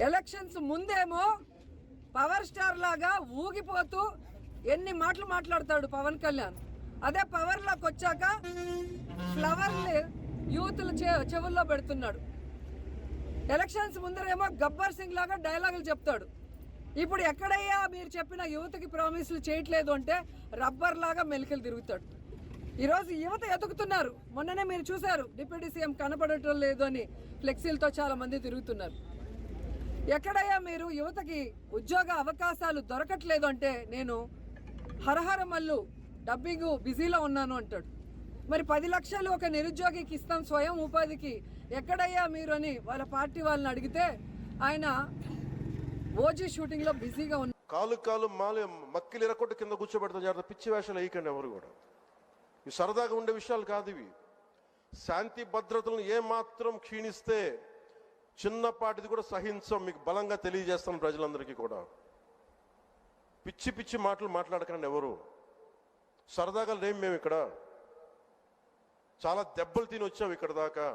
Elections ముందేమో power star లాగా ఊగిపోతూ ఎన్ని మాటలు మాట్లాడతాడు పవన్ కళ్యాణ్. అదే పవర్లోకి వచ్చాక ఫ్లవర్ని యూత్లు చెవుల్లో పెడుతున్నాడు. ఎలక్షన్స్ ముందరేమో గబ్బర్ సింగ్ లాగా డైలాగులు చెప్తాడు. ఇప్పుడు ఎక్కడయ్యా మీరు చెప్పిన యువతకి ప్రామిస్లు చేయట్లేదు అంటే రబ్బర్ లాగా మెలికలు తిరుగుతాడు. ఈరోజు యువత ఎదుగుతున్నారు. మొన్ననే మీరు చూశారు, డిప్యూటీ సీఎం కనపడటం లేదు అని ఫ్లెక్సీలతో చాలా మంది తిరుగుతున్నారు. ఎక్కడయ్యా మీరు యువతకి ఉద్యోగ అవకాశాలు దొరకట్లేదు అంటే నేను హరహర మల్లు డబ్బింగ్ బిజీలో ఉన్నాను అంటాడు. మరి 10 లక్షలు ఒక నిరుద్యోగికి ఇస్తాం స్వయం ఉపాధికి, ఎక్కడయ్యా మీరు అని వాళ్ళ పార్టీ వాళ్ళని అడిగితే ఆయన ఓజీ షూటింగ్ లో బిజీగా ఉన్నారు. కాలు మాలి మక్కిలు ఎరకొట్టు కింద కూర్చోబెడతాం. జాగ్రత్త, పిచ్చి వేషాలు వేయకండి ఎవరు కూడా. ఇవి సరదాగా ఉండే విషయాలు కాదు. ఇవి శాంతి భద్రతలను ఏమాత్రం క్షీణిస్తే చిన్నపాటిది కూడా సహించం. మీకు బలంగా తెలియజేస్తాను ప్రజలందరికీ కూడా. పిచ్చి పిచ్చి మాటలు మాట్లాడకండి ఎవరు. సరదాగా లేం మేము ఇక్కడ. చాలా దెబ్బలు తిని వచ్చాం ఇక్కడ దాకా.